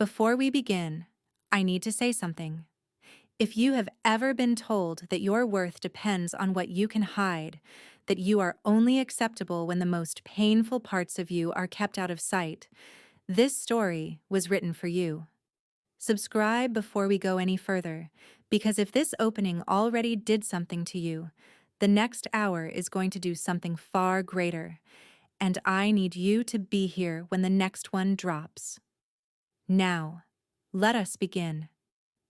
Before we begin, I need to say something. If you have ever been told that your worth depends on what you can hide, that you are only acceptable when the most painful parts of you are kept out of sight, this story was written for you. Subscribe before we go any further, because if this opening already did something to you, the next hour is going to do something far greater, and I need you to be here when the next one drops. Now, let us begin.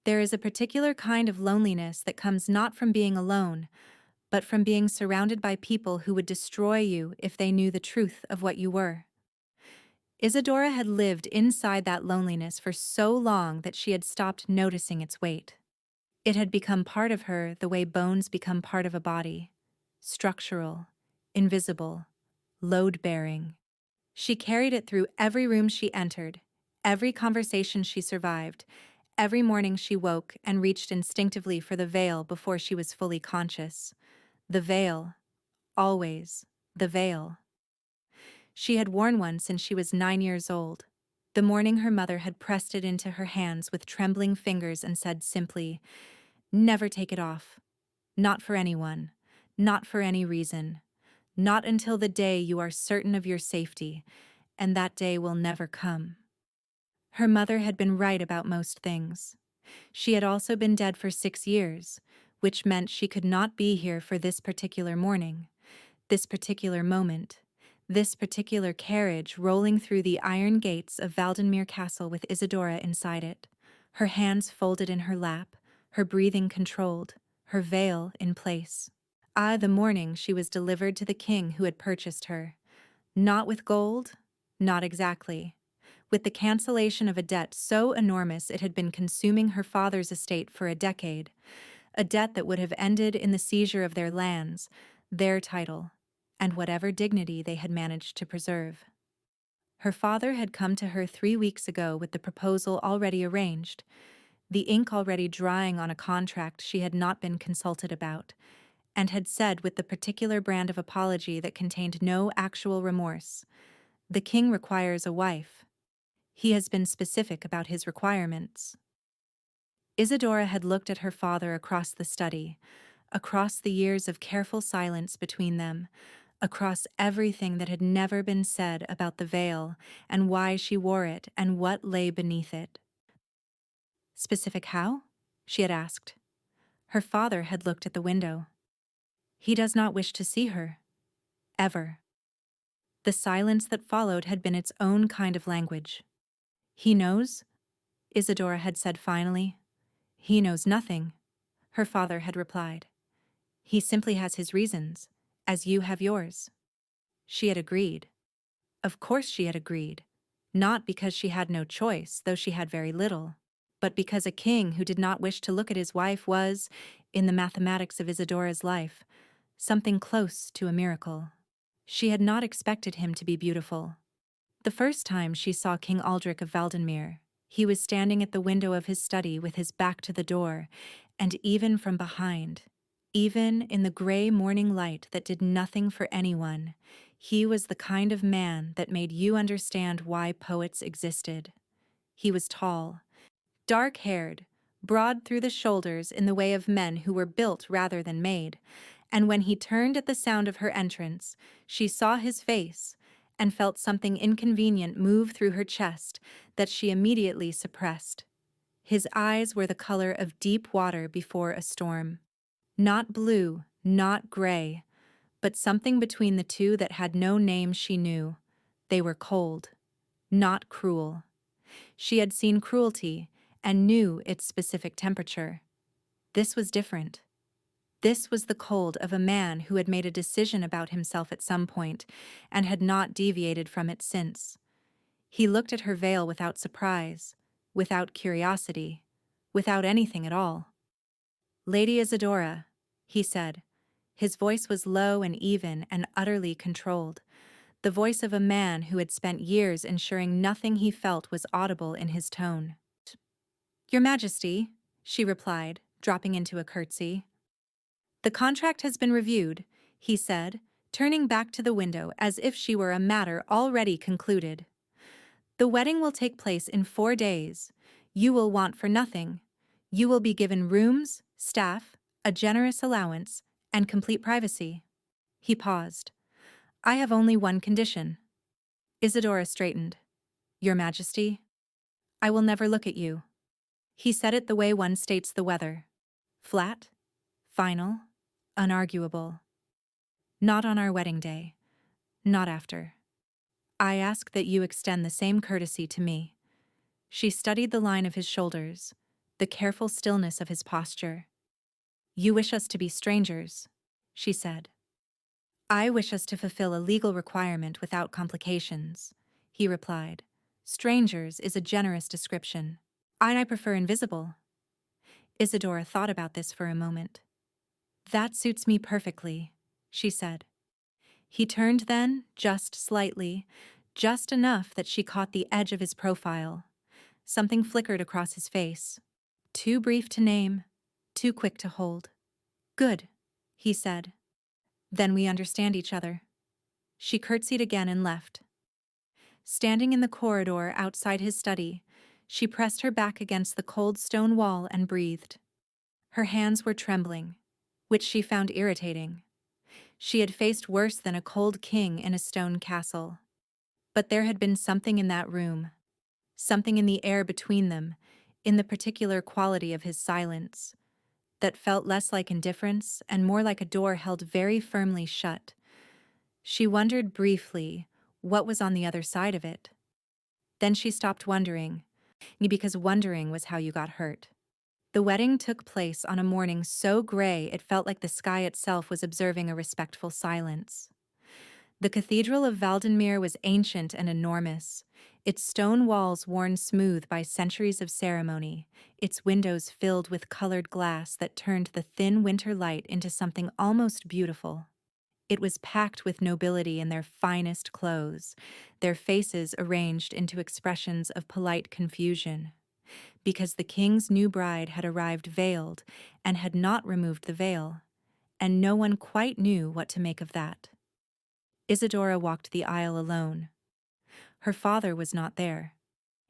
There is a particular kind of loneliness that comes not from being alone, but from being surrounded by people who would destroy you if they knew the truth of what you were. Isadora had lived inside that loneliness for so long that she had stopped noticing its weight. It had become part of her the way bones become part of a body, structural, invisible, load-bearing. She carried it through every room she entered, every conversation she survived, every morning she woke and reached instinctively for the veil before she was fully conscious. The veil. Always. The veil. She had worn one since she was 9 years old. The morning her mother had pressed it into her hands with trembling fingers and said simply, "Never take it off. Not for anyone. Not for any reason. Not until the day you are certain of your safety, and that day will never come." Her mother had been right about most things. She had also been dead for 6 years, which meant she could not be here for this particular morning, this particular moment, this particular carriage rolling through the iron gates of Valdenmere Castle with Isadora inside it, her hands folded in her lap, her breathing controlled, her veil in place. The morning she was delivered to the king who had purchased her. Not with gold, not exactly. With the cancellation of a debt so enormous it had been consuming her father's estate for a decade, a debt that would have ended in the seizure of their lands, their title, and whatever dignity they had managed to preserve. Her father had come to her 3 weeks ago with the proposal already arranged, the ink already drying on a contract she had not been consulted about, and had said with the particular brand of apology that contained no actual remorse, "The king requires a wife. He has been specific about his requirements." Isadora had looked at her father across the study, across the years of careful silence between them, across everything that had never been said about the veil and why she wore it and what lay beneath it. "Specific how?" she had asked. Her father had looked at the window. "He does not wish to see her. Ever." The silence that followed had been its own kind of language. "He knows?" Isadora had said finally. "He knows nothing," her father had replied. "He simply has his reasons, as you have yours." She had agreed. Of course she had agreed. Not because she had no choice, though she had very little, but because a king who did not wish to look at his wife was, in the mathematics of Isadora's life, something close to a miracle. She had not expected him to be beautiful. The first time she saw King Aldrich of Valdenmere, he was standing at the window of his study with his back to the door, and even from behind, even in the gray morning light that did nothing for anyone, he was the kind of man that made you understand why poets existed. He was tall, dark-haired, broad through the shoulders in the way of men who were built rather than made, and when he turned at the sound of her entrance, she saw his face and felt something inconvenient move through her chest that she immediately suppressed. His eyes were the color of deep water before a storm. Not blue, not gray, but something between the two that had no name she knew. They were cold, not cruel. She had seen cruelty and knew its specific temperature. This was different. This was the cold of a man who had made a decision about himself at some point and had not deviated from it since. He looked at her veil without surprise, without curiosity, without anything at all. "Lady Isadora," he said. His voice was low and even and utterly controlled, the voice of a man who had spent years ensuring nothing he felt was audible in his tone. "Your Majesty," she replied, dropping into a curtsy. "The contract has been reviewed," he said, turning back to the window as if she were a matter already concluded. The wedding will take place in 4 days. You will want for nothing. You will be given rooms, staff, a generous allowance, and complete privacy. He paused. I have only one condition. Isadora straightened. Your Majesty, I will never look at you. He said it the way one states the weather. Flat, final, unarguable. Not on our wedding day. Not after. I ask that you extend the same courtesy to me. She studied the line of his shoulders, the careful stillness of his posture. You wish us to be strangers, she said. I wish us to fulfill a legal requirement without complications, he replied. Strangers is a generous description. I prefer invisible. Isadora thought about this for a moment. That suits me perfectly, she said. He turned then, just slightly, just enough that she caught the edge of his profile. Something flickered across his face. Too brief to name, too quick to hold. Good, he said. Then we understand each other. She curtsied again and left. Standing in the corridor outside his study, she pressed her back against the cold stone wall and breathed. Her hands were trembling, which she found irritating. She had faced worse than a cold king in a stone castle. But there had been something in that room, something in the air between them, in the particular quality of his silence, that felt less like indifference and more like a door held very firmly shut. She wondered briefly what was on the other side of it. Then she stopped wondering, because wondering was how you got hurt. The wedding took place on a morning so gray it felt like the sky itself was observing a respectful silence. The Cathedral of Valdenmere was ancient and enormous, its stone walls worn smooth by centuries of ceremony, its windows filled with colored glass that turned the thin winter light into something almost beautiful. It was packed with nobility in their finest clothes, their faces arranged into expressions of polite confusion. Because the king's new bride had arrived veiled and had not removed the veil, and no one quite knew what to make of that. Isadora walked the aisle alone. Her father was not there.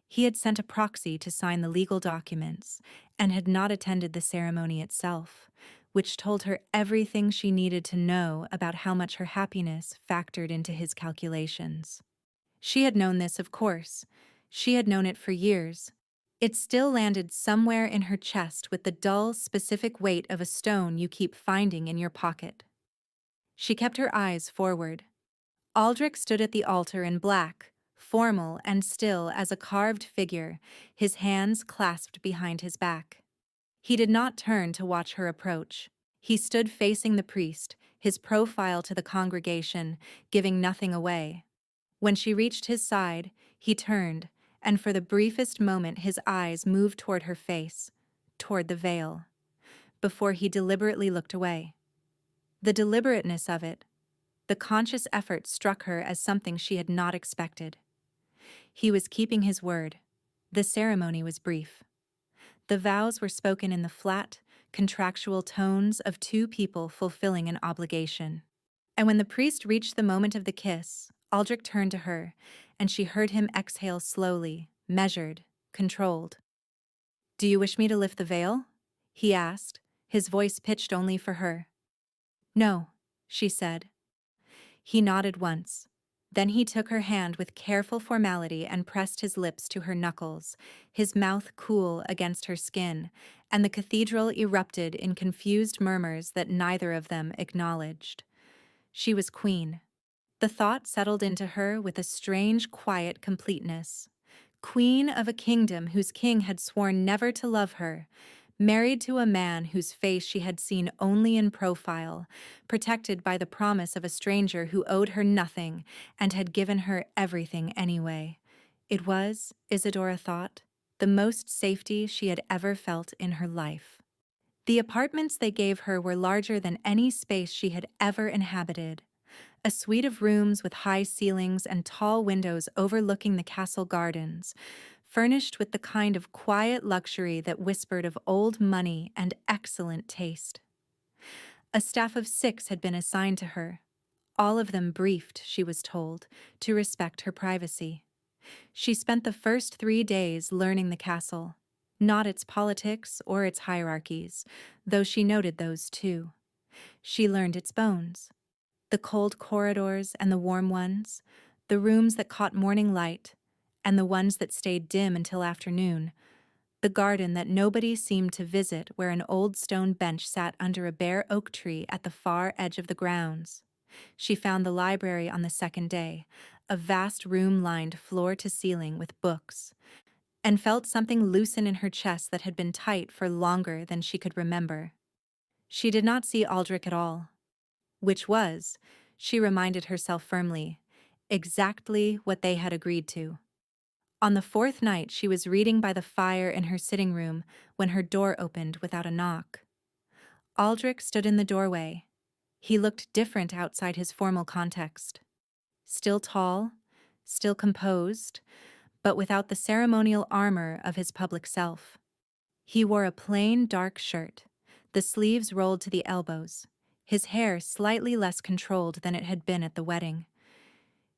He had sent a proxy to sign the legal documents and had not attended the ceremony itself, which told her everything she needed to know about how much her happiness factored into his calculations. She had known this, of course. She had known it for years. It still landed somewhere in her chest with the dull, specific weight of a stone you keep finding in your pocket. She kept her eyes forward. Aldrich stood at the altar in black, formal and still as a carved figure, his hands clasped behind his back. He did not turn to watch her approach. He stood facing the priest, his profile to the congregation, giving nothing away. When she reached his side, he turned, and for the briefest moment his eyes moved toward her face, toward the veil, before he deliberately looked away. The deliberateness of it, the conscious effort struck her as something she had not expected. He was keeping his word. The ceremony was brief. The vows were spoken in the flat, contractual tones of two people fulfilling an obligation. And when the priest reached the moment of the kiss, Aldrich turned to her, and she heard him exhale slowly, measured, controlled. Do you wish me to lift the veil? He asked, his voice pitched only for her. No, she said. He nodded once. Then he took her hand with careful formality and pressed his lips to her knuckles, his mouth cool against her skin, and the cathedral erupted in confused murmurs that neither of them acknowledged. She was queen. The thought settled into her with a strange, quiet completeness. Queen of a kingdom whose king had sworn never to love her, married to a man whose face she had seen only in profile, protected by the promise of a stranger who owed her nothing and had given her everything anyway. It was, Isadora thought, the most safety she had ever felt in her life. The apartments they gave her were larger than any space she had ever inhabited. A suite of rooms with high ceilings and tall windows overlooking the castle gardens, furnished with the kind of quiet luxury that whispered of old money and excellent taste. A staff of 6 had been assigned to her, all of them briefed, she was told, to respect her privacy. She spent the first 3 days learning the castle, not its politics or its hierarchies, though she noted those too. She learned its bones, the cold corridors and the warm ones, the rooms that caught morning light, and the ones that stayed dim until afternoon, the garden that nobody seemed to visit where an old stone bench sat under a bare oak tree at the far edge of the grounds. She found the library on the second day, a vast room lined floor to ceiling with books, and felt something loosen in her chest that had been tight for longer than she could remember. She did not see Aldrich at all, which was, she reminded herself firmly, exactly what they had agreed to. On the fourth night, she was reading by the fire in her sitting room when her door opened without a knock. Aldrich stood in the doorway. He looked different outside his formal context. Still tall, still composed, but without the ceremonial armor of his public self. He wore a plain dark shirt, the sleeves rolled to the elbows, his hair slightly less controlled than it had been at the wedding.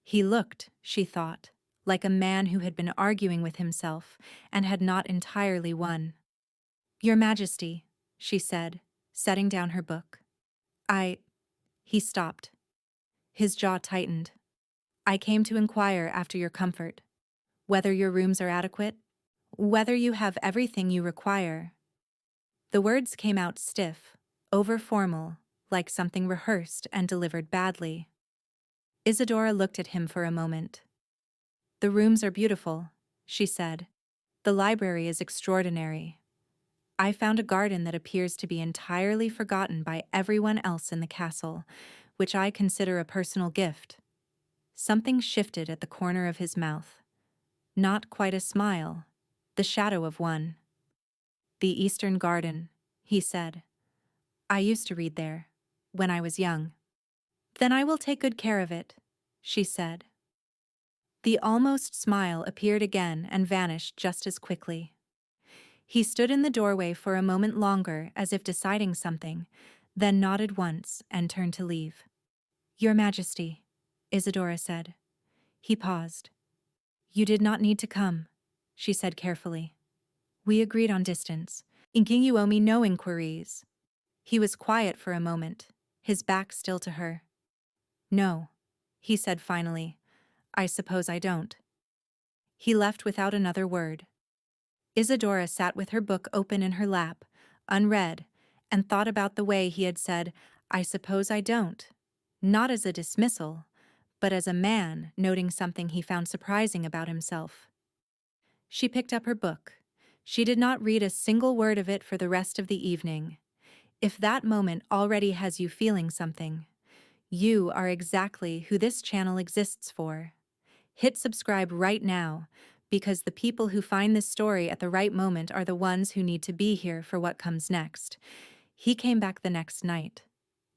He looked, she thought, like a man who had been arguing with himself and had not entirely won. "Your Majesty," she said, setting down her book. He stopped. His jaw tightened. "I came to inquire after your comfort, whether your rooms are adequate, whether you have everything you require." The words came out stiff, over-formal, like something rehearsed and delivered badly. Isadora looked at him for a moment. "The rooms are beautiful," she said. "The library is extraordinary. I found a garden that appears to be entirely forgotten by everyone else in the castle, which I consider a personal gift." Something shifted at the corner of his mouth. Not quite a smile, the shadow of one. "The Eastern Garden," he said. "I used to read there, when I was young." "Then I will take good care of it," she said. The almost smile appeared again and vanished just as quickly. He stood in the doorway for a moment longer as if deciding something, then nodded once and turned to leave. "Your Majesty," Isadora said. He paused. "You did not need to come," she said carefully. "We agreed on distance. Inking, you owe me no inquiries." He was quiet for a moment, his back still to her. "No," he said finally. "I suppose I don't." He left without another word. Isadora sat with her book open in her lap, unread, and thought about the way he had said, "I suppose I don't," not as a dismissal, but as a man noting something he found surprising about himself. She picked up her book. She did not read a single word of it for the rest of the evening. If that moment already has you feeling something, you are exactly who this channel exists for. Hit subscribe right now, because the people who find this story at the right moment are the ones who need to be here for what comes next. He came back the next night,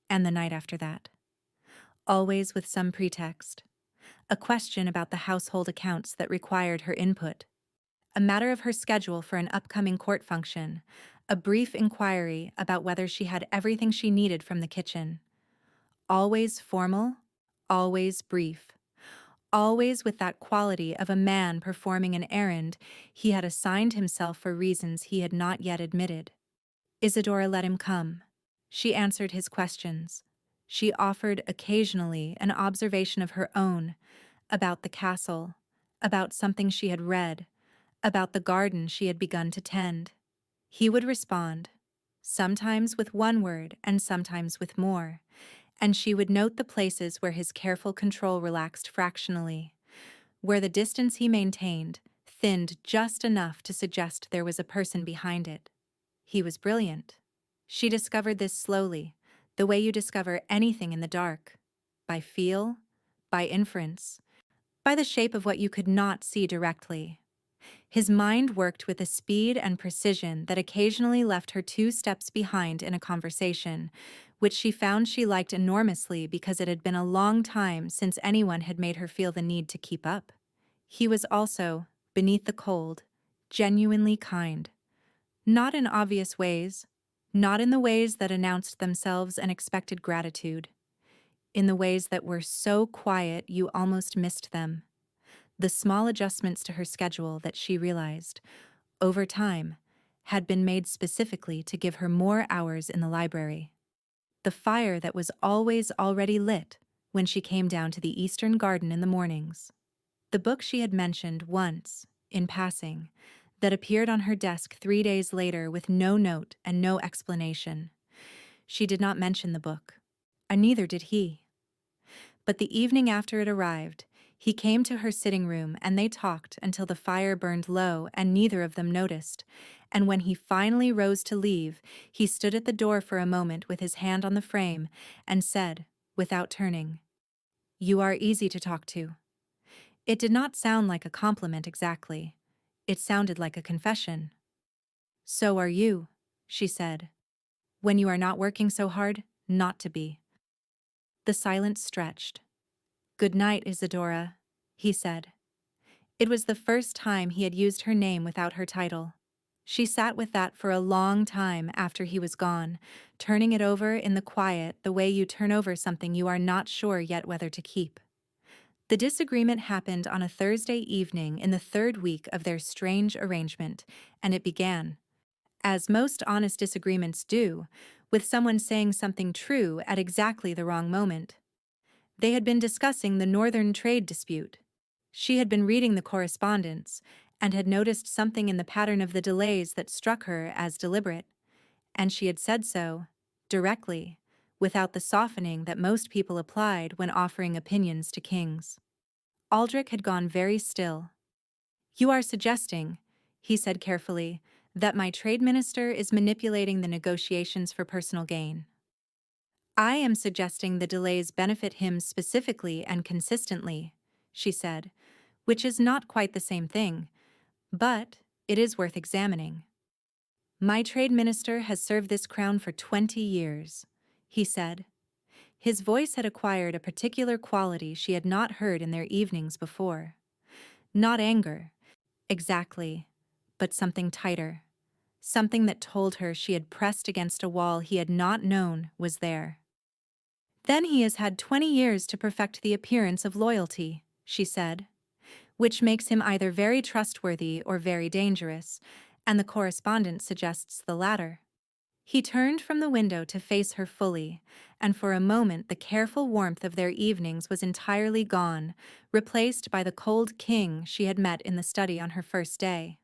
and the night after that. Always with some pretext. A question about the household accounts that required her input. A matter of her schedule for an upcoming court function. A brief inquiry about whether she had everything she needed from the kitchen. Always formal, always brief. Always with that quality of a man performing an errand he had assigned himself for reasons he had not yet admitted. Isadora let him come. She answered his questions. She offered occasionally an observation of her own, about the castle, about something she had read, about the garden she had begun to tend. He would respond, sometimes with one word and sometimes with more, and she would note the places where his careful control relaxed fractionally, where the distance he maintained thinned just enough to suggest there was a person behind it. He was brilliant. She discovered this slowly, the way you discover anything in the dark, by feel, by inference, by the shape of what you could not see directly. His mind worked with a speed and precision that occasionally left her 2 steps behind in a conversation, which she found she liked enormously because it had been a long time since anyone had made her feel the need to keep up. He was also, beneath the cold, genuinely kind. Not in obvious ways, not in the ways that announced themselves and expected gratitude. In the ways that were so quiet you almost missed them. The small adjustments to her schedule that she realized, over time, had been made specifically to give her more hours in the library. The fire that was always already lit when she came down to the Eastern Garden in the mornings. The book she had mentioned once, in passing, that appeared on her desk 3 days later with no note and no explanation. She did not mention the book, and neither did he. But the evening after it arrived, he came to her sitting room and they talked until the fire burned low and neither of them noticed. And when he finally rose to leave, he stood at the door for a moment with his hand on the frame and said, without turning, "You are easy to talk to." It did not sound like a compliment exactly. It sounded like a confession. "So are you," she said. "When you are not working so hard, not to be." The silence stretched. "Good night, Isadora," he said. It was the first time he had used her name without her title. She sat with that for a long time after he was gone, turning it over in the quiet the way you turn over something you are not sure yet whether to keep. The disagreement happened on a Thursday evening in the third week of their strange arrangement, and it began, as most honest disagreements do, with someone saying something true at exactly the wrong moment. They had been discussing the northern trade dispute. She had been reading the correspondence and had noticed something in the pattern of the delays that struck her as deliberate, and she had said so, directly, without the softening that most people applied when offering opinions to kings. Aldrich had gone very still. "You are suggesting," he said carefully, "that my trade minister is manipulating the negotiations for personal gain." "I am suggesting the delays benefit him specifically and consistently," she said, "which is not quite the same thing, but it is worth examining." "My trade minister has served this crown for 20 years, he said. His voice had acquired a particular quality she had not heard in their evenings before. Not anger, exactly, but something tighter, something that told her she had pressed against a wall he had not known was there. "Then he has had 20 years to perfect the appearance of loyalty," she said, "which makes him either very trustworthy or very dangerous, and the correspondent suggests the latter." He turned from the window to face her fully, and for a moment the careful warmth of their evenings was entirely gone, replaced by the cold king she had met in the study on her first day.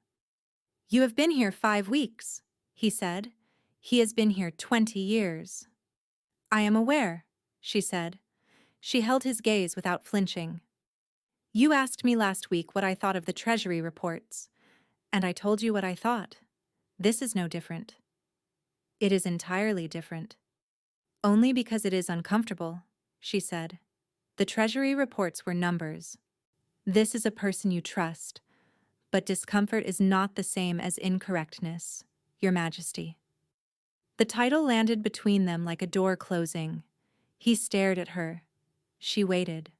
"You have been here 5 weeks," he said. "He has been here 20 years." "I am aware," she said. She held his gaze without flinching. "You asked me last week what I thought of the Treasury reports, and I told you what I thought. This is no different." "It is entirely different." "Only because it is uncomfortable," she said. "The Treasury reports were numbers. This is a person you trust, but discomfort is not the same as incorrectness, Your Majesty." The title landed between them like a door closing. He stared at her. She waited.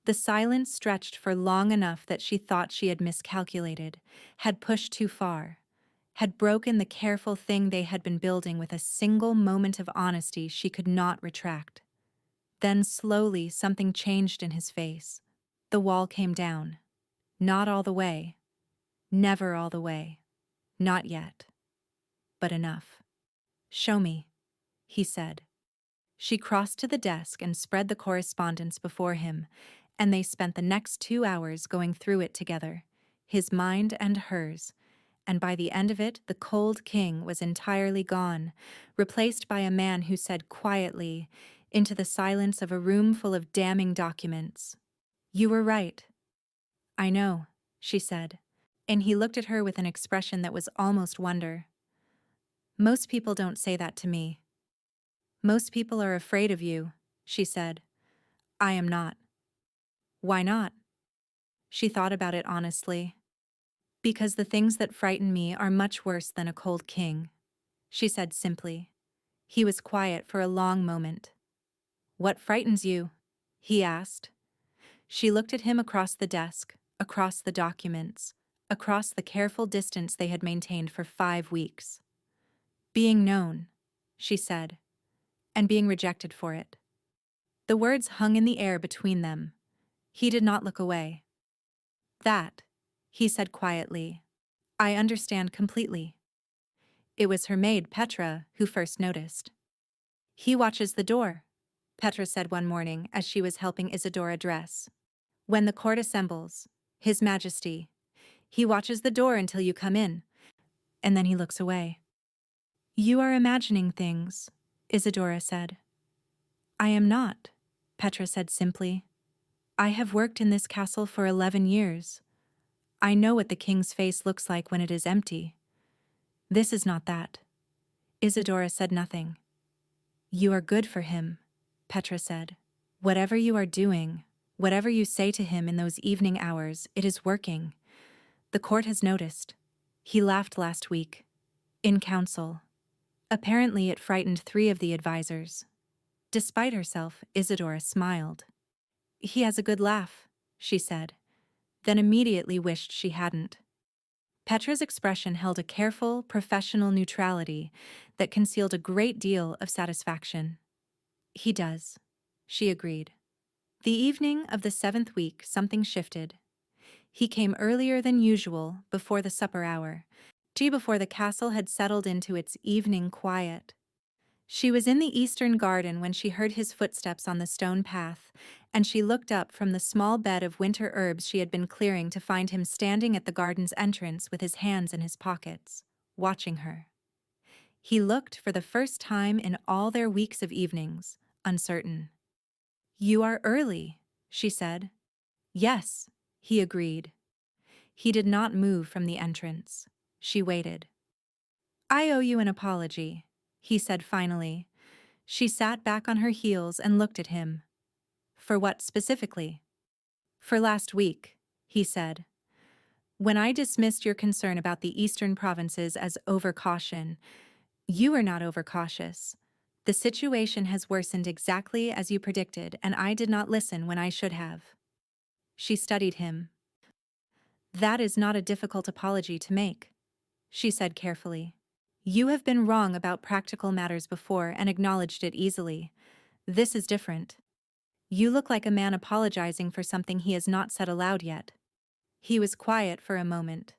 The silence stretched for long enough that she thought she had miscalculated, had pushed too far, had broken the careful thing they had been building with a single moment of honesty she could not retract. Then slowly something changed in his face. The wall came down. Not all the way. Never all the way. Not yet. But enough. "Show me," he said. She crossed to the desk and spread the correspondence before him, and they spent the next 2 hours going through it together, his mind and hers, and by the end of it the cold king was entirely gone, replaced by a man who said quietly, into the silence of a room full of damning documents, "You were right." "I know," she said, and he looked at her with an expression that was almost wonder. "Most people don't say that to me." "Most people are afraid of you," she said. "I am not." "Why not?" She thought about it honestly. "Because the things that frighten me are much worse than a cold king," she said simply. He was quiet for a long moment. "What frightens you?" he asked. She looked at him across the desk, across the documents, across the careful distance they had maintained for 5 weeks. "Being known," she said, "and being rejected for it." The words hung in the air between them. He did not look away. That, he said quietly. I understand completely. It was her maid, Petra, who first noticed. He watches the door, Petra said one morning as she was helping Isadora dress. When the court assembles, His Majesty, he watches the door until you come in, and then he looks away. You are imagining things, Isadora said. I am not, Petra said simply. I have worked in this castle for 11 years. I know what the king's face looks like when it is empty. This is not that. Isadora said nothing. You are good for him, Petra said. Whatever you are doing, whatever you say to him in those evening hours, it is working. The court has noticed. He laughed last week. In council. Apparently it frightened 3 of the advisors. Despite herself, Isadora smiled. He has a good laugh, she said, then immediately wished she hadn't. Petra's expression held a careful, professional neutrality that concealed a great deal of satisfaction. He does, she agreed. The evening of the 7th week, something shifted. He came earlier than usual, before the supper hour, before the castle had settled into its evening quiet. She was in the eastern garden when she heard his footsteps on the stone path, and she looked up from the small bed of winter herbs she had been clearing to find him standing at the garden's entrance with his hands in his pockets, watching her. He looked for the first time in all their weeks of evenings, uncertain. You are early, she said. Yes, he agreed. He did not move from the entrance. She waited. I owe you an apology, he said finally. She sat back on her heels and looked at him. For what specifically? For last week, he said. When I dismissed your concern about the eastern provinces as overcaution, you were not overcautious. The situation has worsened exactly as you predicted, and I did not listen when I should have. She studied him. That is not a difficult apology to make, she said carefully. You have been wrong about practical matters before and acknowledged it easily. This is different. You look like a man apologizing for something he has not said aloud yet. He was quiet for a moment.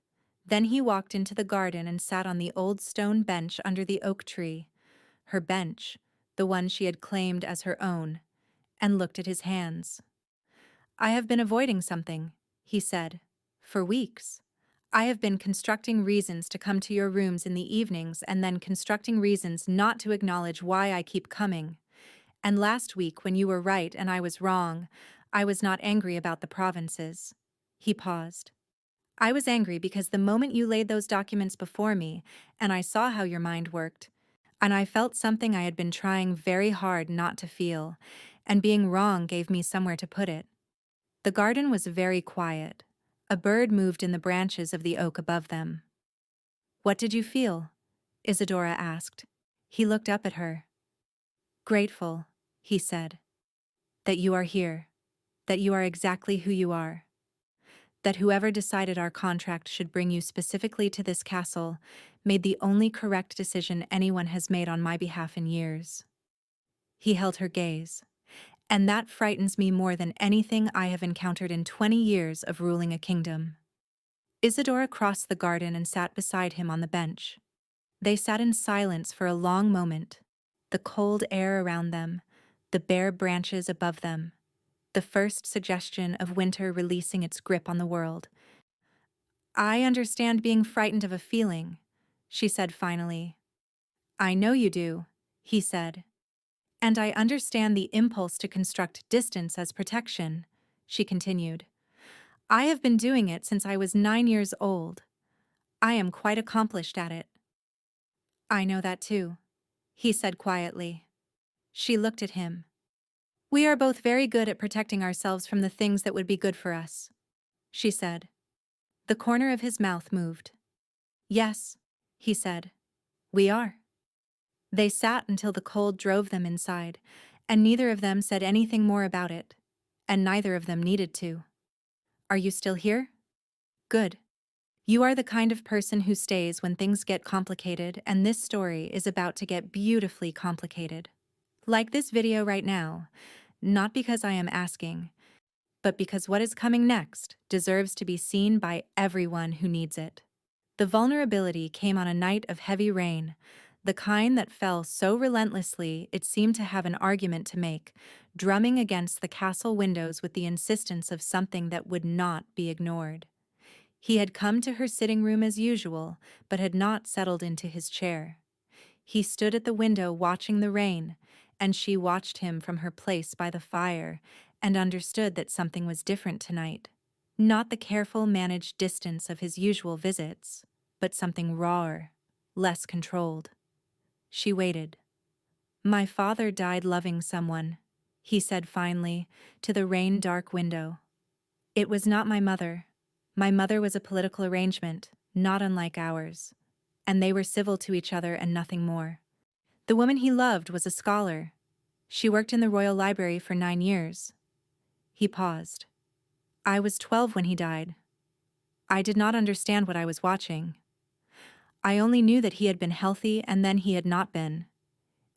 Then he walked into the garden and sat on the old stone bench under the oak tree, her bench, the one she had claimed as her own, and looked at his hands. I have been avoiding something, he said, for weeks. I have been constructing reasons to come to your rooms in the evenings and then constructing reasons not to acknowledge why I keep coming. And last week, when you were right and I was wrong, I was not angry about the provinces. He paused. I was angry because the moment you laid those documents before me, and I saw how your mind worked, and I felt something I had been trying very hard not to feel, and being wrong gave me somewhere to put it. The garden was very quiet. A bird moved in the branches of the oak above them. What did you feel? Isadora asked. He looked up at her. Grateful, he said. That you are here. That you are exactly who you are. That whoever decided our contract should bring you specifically to this castle made the only correct decision anyone has made on my behalf in years. He held her gaze. And that frightens me more than anything I have encountered in 20 years of ruling a kingdom. Isadora crossed the garden and sat beside him on the bench. They sat in silence for a long moment, the cold air around them, the bare branches above them, the first suggestion of winter releasing its grip on the world. I understand being frightened of a feeling, she said finally. I know you do, he said. And I understand the impulse to construct distance as protection, she continued. I have been doing it since I was 9 years old. I am quite accomplished at it. I know that too, he said quietly. She looked at him. We are both very good at protecting ourselves from the things that would be good for us, she said. The corner of his mouth moved. Yes, he said. We are. They sat until the cold drove them inside, and neither of them said anything more about it, and neither of them needed to. Are you still here? Good. You are the kind of person who stays when things get complicated, and this story is about to get beautifully complicated. Like this video right now, not because I am asking, but because what is coming next deserves to be seen by everyone who needs it. The vulnerability came on a night of heavy rain, the kind that fell so relentlessly it seemed to have an argument to make, drumming against the castle windows with the insistence of something that would not be ignored. He had come to her sitting room as usual, but had not settled into his chair. He stood at the window watching the rain, and she watched him from her place by the fire and understood that something was different tonight. Not the careful, managed distance of his usual visits, but something rawer, less controlled. She waited. "My father died loving someone," he said finally, to the rain-dark window. "It was not my mother. My mother was a political arrangement, not unlike ours, and they were civil to each other and nothing more. The woman he loved was a scholar. She worked in the Royal Library for 9 years." He paused. "I was 12 when he died. I did not understand what I was watching. I only knew that he had been healthy and then he had not been,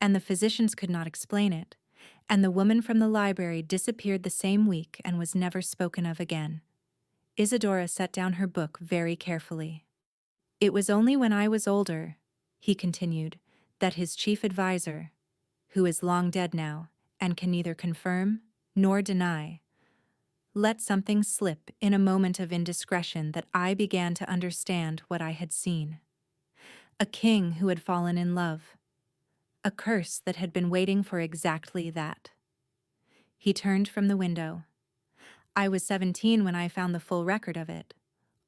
and the physicians could not explain it, and the woman from the library disappeared the same week and was never spoken of again." Isadora set down her book very carefully. "It was only when I was older," he continued, "that his chief adviser, who is long dead now and can neither confirm nor deny, let something slip in a moment of indiscretion that I began to understand what I had seen. A king who had fallen in love. A curse that had been waiting for exactly that." He turned from the window. "I was 17 when I found the full record of it.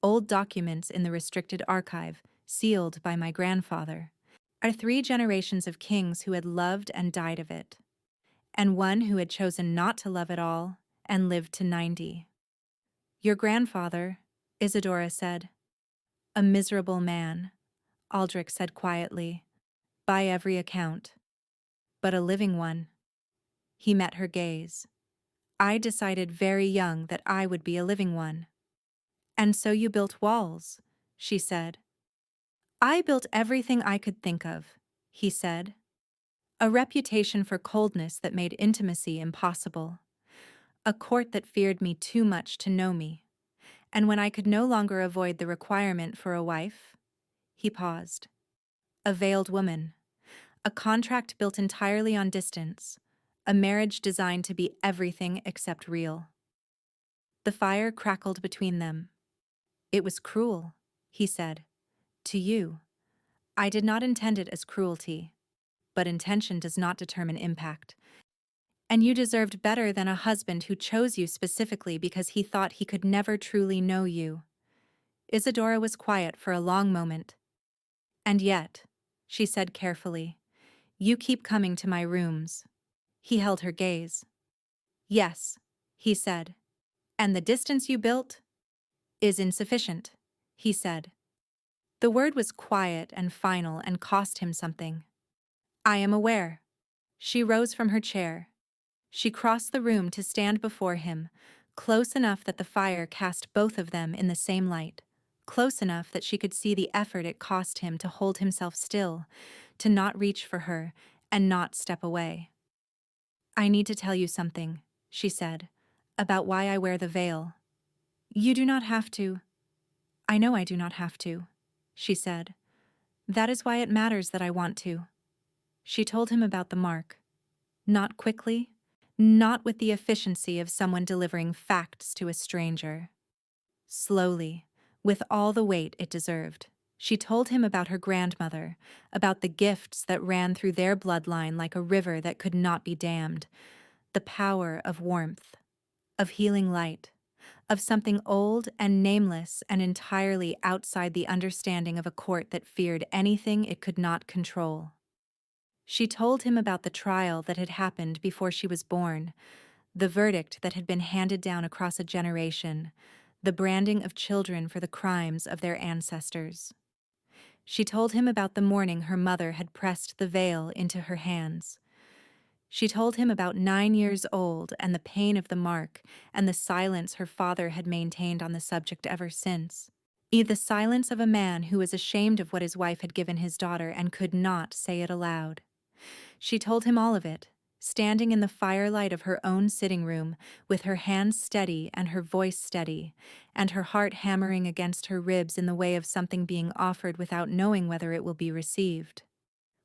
Old documents in the restricted archive, sealed by my grandfather, are 3 generations of kings who had loved and died of it, and one who had chosen not to love at all and lived to 90. Your grandfather," Isadora said. "A miserable man," Aldrich said quietly, "by every account. But a living one." He met her gaze. "I decided very young that I would be a living one." "And so you built walls," she said. "I built everything I could think of," he said. "A reputation for coldness that made intimacy impossible. A court that feared me too much to know me. And when I could no longer avoid the requirement for a wife," he paused. "A veiled woman. A contract built entirely on distance. A marriage designed to be everything except real." The fire crackled between them. "It was cruel," he said. "To you. I did not intend it as cruelty. But intention does not determine impact. And you deserved better than a husband who chose you specifically because he thought he could never truly know you." Isadora was quiet for a long moment. "And yet," she said carefully, "you keep coming to my rooms." He held her gaze. "Yes," he said. "And the distance you built is insufficient," he said. The word was quiet and final and cost him something. "I am aware." She rose from her chair. She crossed the room to stand before him, close enough that the fire cast both of them in the same light, close enough that she could see the effort it cost him to hold himself still, to not reach for her, and not step away. "I need to tell you something," she said, "about why I wear the veil." "You do not have to." "I know I do not have to," she said. "That is why it matters that I want to." She told him about the mark. Not quickly, not with the efficiency of someone delivering facts to a stranger. Slowly, with all the weight it deserved, she told him about her grandmother, about the gifts that ran through their bloodline like a river that could not be dammed, the power of warmth, of healing light, of something old and nameless and entirely outside the understanding of a court that feared anything it could not control. She told him about the trial that had happened before she was born, the verdict that had been handed down across a generation, the branding of children for the crimes of their ancestors. She told him about the morning her mother had pressed the veil into her hands. She told him about 9 years old and the pain of the mark and the silence her father had maintained on the subject ever since. The silence of a man who was ashamed of what his wife had given his daughter and could not say it aloud. She told him all of it, standing in the firelight of her own sitting room, with her hands steady and her voice steady, and her heart hammering against her ribs in the way of something being offered without knowing whether it will be received.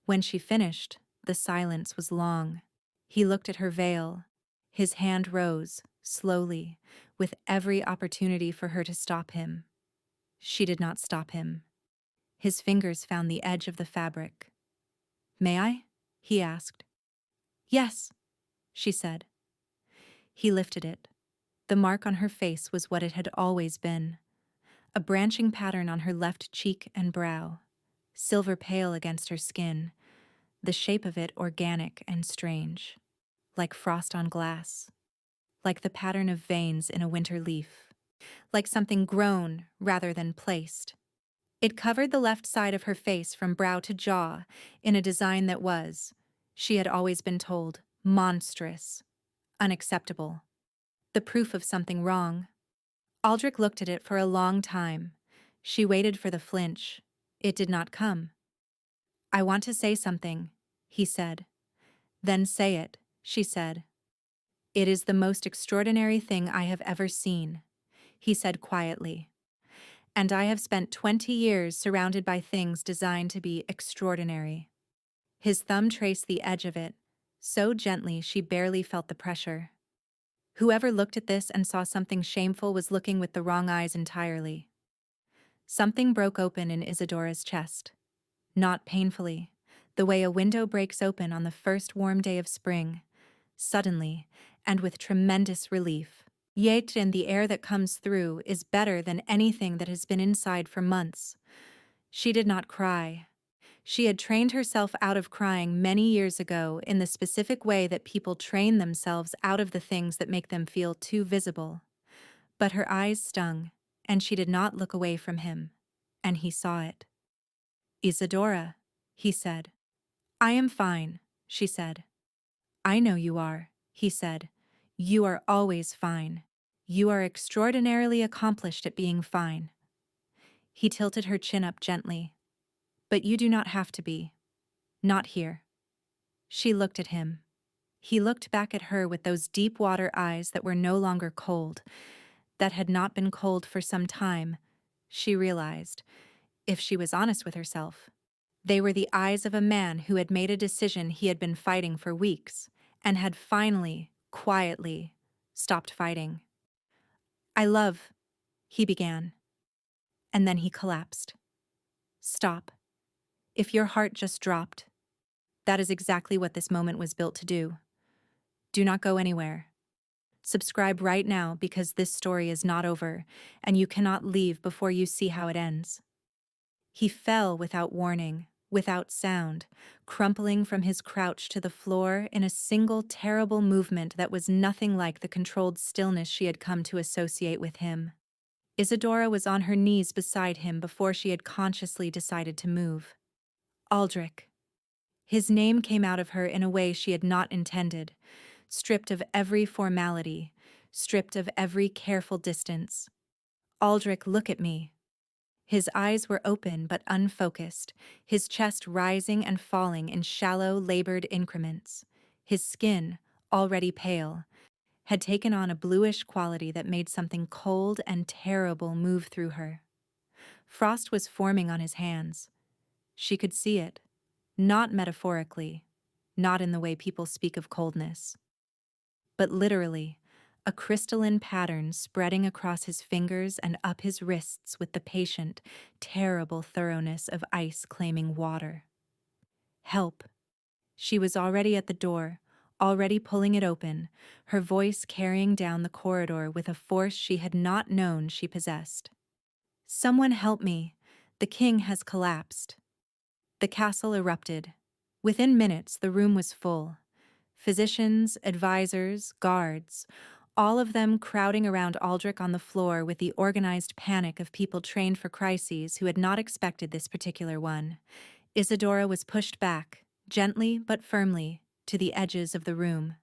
When she finished, the silence was long. He looked at her veil. His hand rose, slowly, with every opportunity for her to stop him. She did not stop him. His fingers found the edge of the fabric. "May I?" he asked. "Yes," she said. He lifted it. The mark on her face was what it had always been. A branching pattern on her left cheek and brow, silver pale against her skin, the shape of it organic and strange, like frost on glass, like the pattern of veins in a winter leaf, like something grown rather than placed. It covered the left side of her face from brow to jaw in a design that was, she had always been told, monstrous, unacceptable. The proof of something wrong. Aldrich looked at it for a long time. She waited for the flinch. It did not come. "I want to say something," he said. "Then say it," she said. "It is the most extraordinary thing I have ever seen," he said quietly. "And I have spent 20 years surrounded by things designed to be extraordinary." His thumb traced the edge of it, so gently she barely felt the pressure. Whoever looked at this and saw something shameful was looking with the wrong eyes entirely. Something broke open in Isadora's chest. Not painfully, the way a window breaks open on the first warm day of spring, suddenly, and with tremendous relief. Yet, and the air that comes through is better than anything that has been inside for months. She did not cry. She had trained herself out of crying many years ago in the specific way that people train themselves out of the things that make them feel too visible. But her eyes stung, and she did not look away from him, and he saw it. "Isadora," he said. "I am fine," she said. "I know you are," he said. "You are always fine. You are extraordinarily accomplished at being fine." He tilted her chin up gently. "But you do not have to be. Not here." She looked at him. He looked back at her with those deep water eyes that were no longer cold, that had not been cold for some time, she realized, if she was honest with herself. They were the eyes of a man who had made a decision he had been fighting for weeks, and had finally, quietly, stopped fighting. "I love," he began. And then he collapsed. "Stop. If your heart just dropped." That is exactly what this moment was built to do. Do not go anywhere. Subscribe right now because this story is not over, and you cannot leave before you see how it ends. He fell without warning, without sound, crumpling from his crouch to the floor in a single terrible movement that was nothing like the controlled stillness she had come to associate with him. Isadora was on her knees beside him before she had consciously decided to move. Aldrich. His name came out of her in a way she had not intended, stripped of every formality, stripped of every careful distance. "Aldrich, look at me." His eyes were open but unfocused, his chest rising and falling in shallow, labored increments. His skin, already pale, had taken on a bluish quality that made something cold and terrible move through her. Frost was forming on his hands. She could see it, not metaphorically, not in the way people speak of coldness, but literally, a crystalline pattern spreading across his fingers and up his wrists with the patient, terrible thoroughness of ice claiming water. Help. She was already at the door, already pulling it open, her voice carrying down the corridor with a force she had not known she possessed. "Someone help me. The king has collapsed." The castle erupted. Within minutes, the room was full. Physicians, advisors, guards, all of them crowding around Aldrich on the floor with the organized panic of people trained for crises who had not expected this particular one. Isadora was pushed back, gently but firmly, to the edges of the room.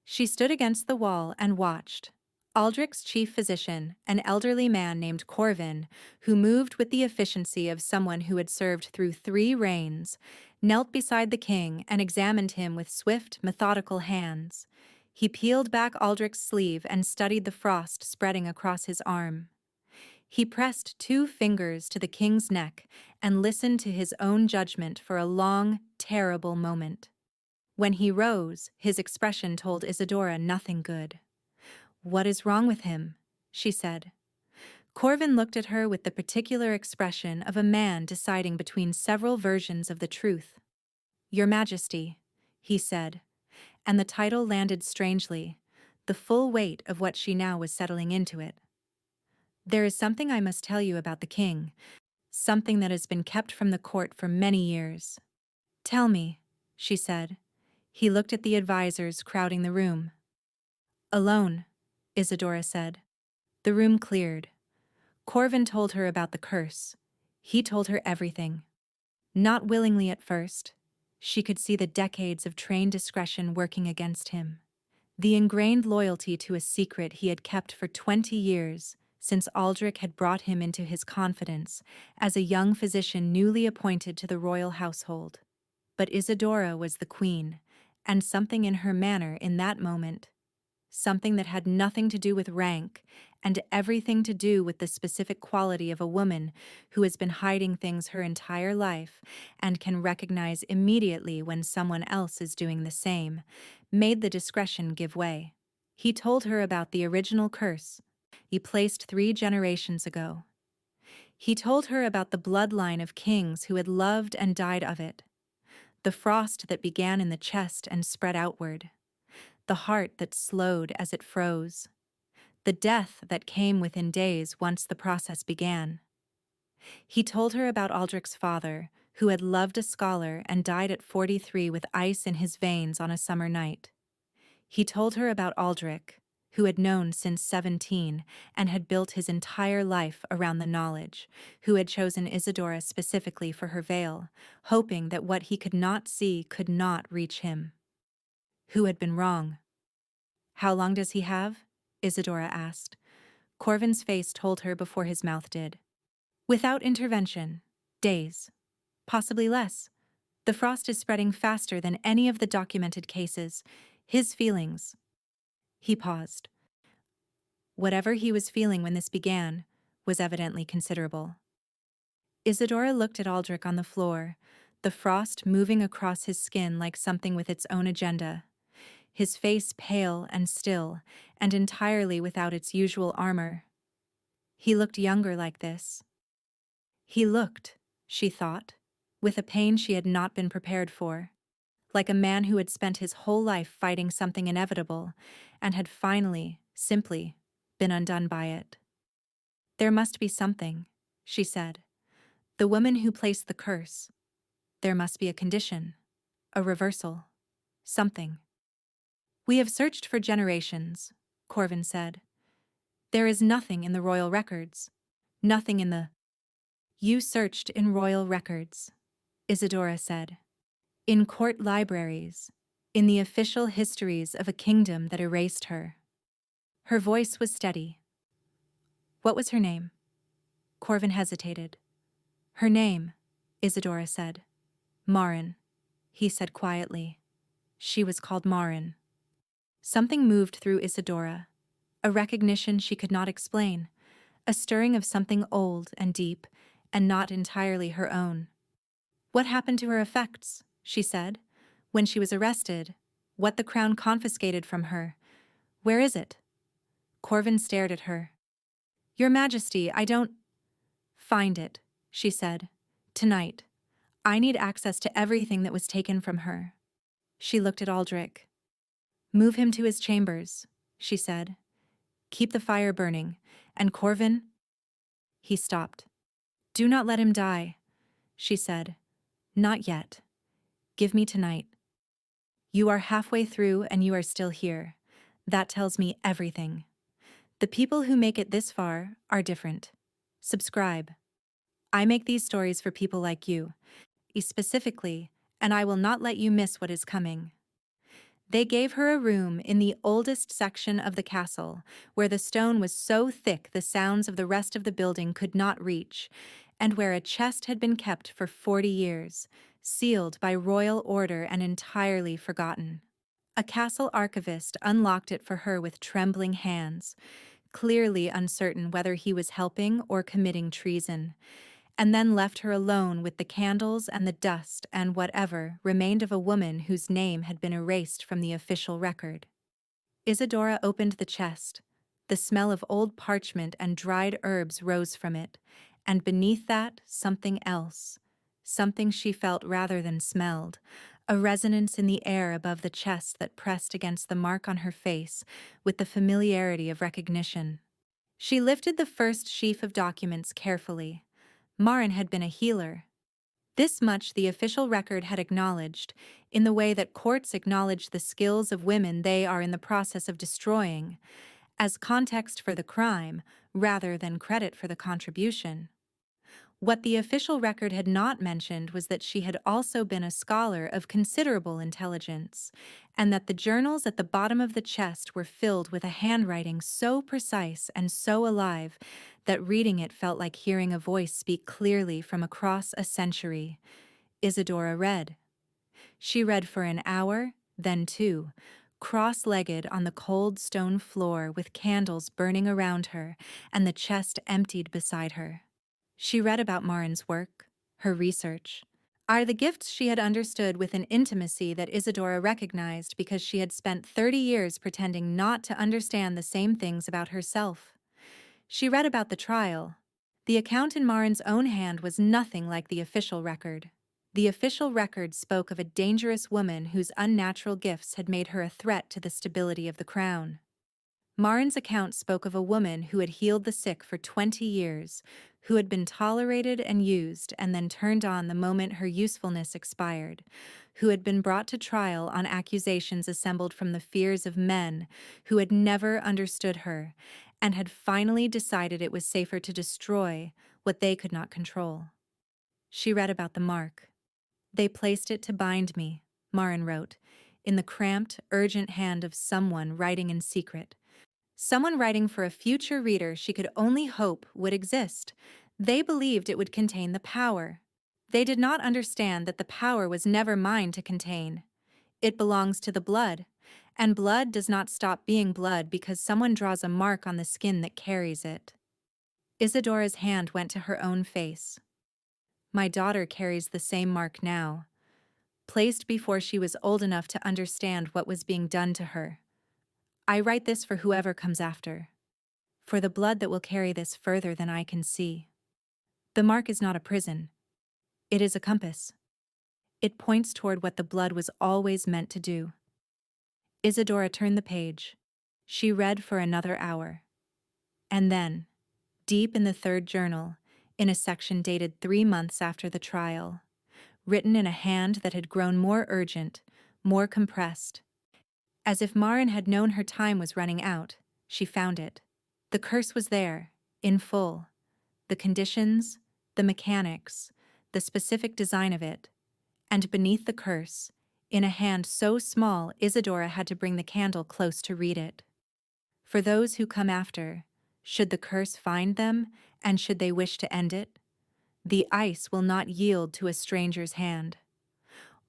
She stood against the wall and watched. Aldrich's chief physician, an elderly man named Corvin, who moved with the efficiency of someone who had served through 3 reigns, knelt beside the king and examined him with swift, methodical hands. He peeled back Aldrich's sleeve and studied the frost spreading across his arm. He pressed 2 fingers to the king's neck and listened to his own judgment for a long, terrible moment. When he rose, his expression told Isidora nothing good. "What is wrong with him?" she said. Corvin looked at her with the particular expression of a man deciding between several versions of the truth. "Your Majesty," he said, and the title landed strangely, the full weight of what she now was settling into it. "There is something I must tell you about the king, something that has been kept from the court for many years." "Tell me," she said. He looked at the advisors crowding the room. "Alone," Isidora said. The room cleared. Corvin told her about the curse. He told her everything. Not willingly at first. She could see the decades of trained discretion working against him. The ingrained loyalty to a secret he had kept for 20 years, since Aldrich had brought him into his confidence as a young physician newly appointed to the royal household. But Isidora was the queen, and something in her manner in that moment, something that had nothing to do with rank and everything to do with the specific quality of a woman who has been hiding things her entire life and can recognize immediately when someone else is doing the same, made the discretion give way. He told her about the original curse he placed 3 generations ago. He told her about the bloodline of kings who had loved and died of it, the frost that began in the chest and spread outward, the heart that slowed as it froze, the death that came within days once the process began. He told her about Aldrich's father, who had loved a scholar and died at 43 with ice in his veins on a summer night. He told her about Aldrich, who had known since 17 and had built his entire life around the knowledge, who had chosen Isidora specifically for her veil, hoping that what he could not see could not reach him. Who had been wrong. "How long does he have?" Isidora asked. Corvin's face told her before his mouth did. "Without intervention, days. Possibly less. The frost is spreading faster than any of the documented cases. His feelings." He paused. Whatever he was feeling when this began was evidently considerable. Isidora looked at Aldrich on the floor, the frost moving across his skin like something with its own agenda. His face pale and still, and entirely without its usual armor. He looked younger like this. He looked, she thought, with a pain she had not been prepared for, like a man who had spent his whole life fighting something inevitable and had finally, simply, been undone by it. "There must be something," she said. "The woman who placed the curse. There must be a condition, a reversal, something." "We have searched for generations," Corvin said. "There is nothing in the royal records. Nothing in the—" "You searched in royal records," Isidora said. "In court libraries, in the official histories of a kingdom that erased her." Her voice was steady. "What was her name?" Corvin hesitated. "Her name," Isidora said. "Marin," he said quietly. "She was called Marin." Something moved through Isidora, a recognition she could not explain, a stirring of something old and deep, and not entirely her own. "What happened to her effects?" she said. "When she was arrested, what the crown confiscated from her. Where is it?" Corvin stared at her. "Your Majesty, I don't—" "Find it," she said. "Tonight. I need access to everything that was taken from her." She looked at Aldrich. "Move him to his chambers," she said. "Keep the fire burning, and Corvin—" He stopped. "Do not let him die," she said. "Not yet. Give me tonight. You are halfway through and you are still here. That tells me everything. The people who make it this far are different. Subscribe. I make these stories for people like you, specifically, and I will not let you miss what is coming." They gave her a room in the oldest section of the castle, where the stone was so thick the sounds of the rest of the building could not reach, and where a chest had been kept for 40 years, sealed by royal order and entirely forgotten. A castle archivist unlocked it for her with trembling hands, clearly uncertain whether he was helping or committing treason, and then left her alone with the candles and the dust and whatever remained of a woman whose name had been erased from the official record. Isadora opened the chest. The smell of old parchment and dried herbs rose from it, and beneath that, something else. Something she felt rather than smelled, a resonance in the air above the chest that pressed against the mark on her face with the familiarity of recognition. She lifted the first sheaf of documents carefully. Marin had been a healer. This much the official record had acknowledged, in the way that courts acknowledge the skills of women they are in the process of destroying, as context for the crime rather than credit for the contribution. What the official record had not mentioned was that she had also been a scholar of considerable intelligence, and that the journals at the bottom of the chest were filled with a handwriting so precise and so alive that reading it felt like hearing a voice speak clearly from across a century. Isadora read. She read for an hour, then two, cross-legged on the cold stone floor with candles burning around her and the chest emptied beside her. She read about Marin's work, her research, are the gifts she had understood with an intimacy that Isadora recognized because she had spent 30 years pretending not to understand the same things about herself. She read about the trial. The account in Marin's own hand was nothing like the official record. The official record spoke of a dangerous woman whose unnatural gifts had made her a threat to the stability of the crown. Marin's account spoke of a woman who had healed the sick for 20 years, who had been tolerated and used and then turned on the moment her usefulness expired, who had been brought to trial on accusations assembled from the fears of men who had never understood her and had finally decided it was safer to destroy what they could not control. She read about the mark. They placed it to bind me, Marin wrote, in the cramped, urgent hand of someone writing in secret. Someone writing for a future reader she could only hope would exist. They believed it would contain the power. They did not understand that the power was never mine to contain. It belongs to the blood, and blood does not stop being blood because someone draws a mark on the skin that carries it. Isadora's hand went to her own face. My daughter carries the same mark now, placed before she was old enough to understand what was being done to her. I write this for whoever comes after, for the blood that will carry this further than I can see. The mark is not a prison. It is a compass. It points toward what the blood was always meant to do. Isadora turned the page. She read for another hour. And then, deep in the third journal, in a section dated 3 months after the trial, written in a hand that had grown more urgent, more compressed, as if Marin had known her time was running out, she found it. The curse was there, in full. The conditions, the mechanics, the specific design of it. And beneath the curse, in a hand so small Isadora had to bring the candle close to read it. For those who come after, should the curse find them, and should they wish to end it, the ice will not yield to a stranger's hand.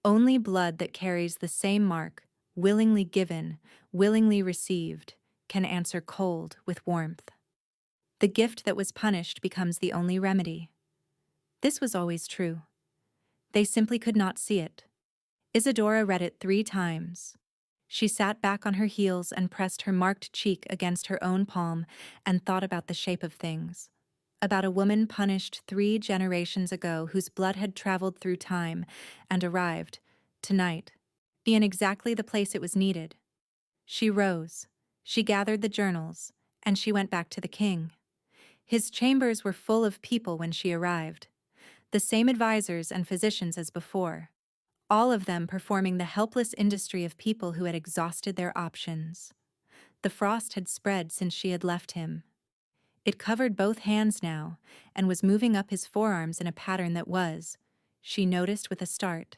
Only blood that carries the same mark, willingly given, willingly received, can answer cold with warmth. The gift that was punished becomes the only remedy. This was always true. They simply could not see it. Isadora read it 3 times. She sat back on her heels and pressed her marked cheek against her own palm and thought about the shape of things. About a woman punished 3 generations ago whose blood had traveled through time and arrived, tonight, in exactly the place it was needed. She rose, she gathered the journals, and she went back to the king. His chambers were full of people when she arrived, the same advisors and physicians as before, all of them performing the helpless industry of people who had exhausted their options. The frost had spread since she had left him. It covered both hands now, and was moving up his forearms in a pattern that was, she noticed with a start,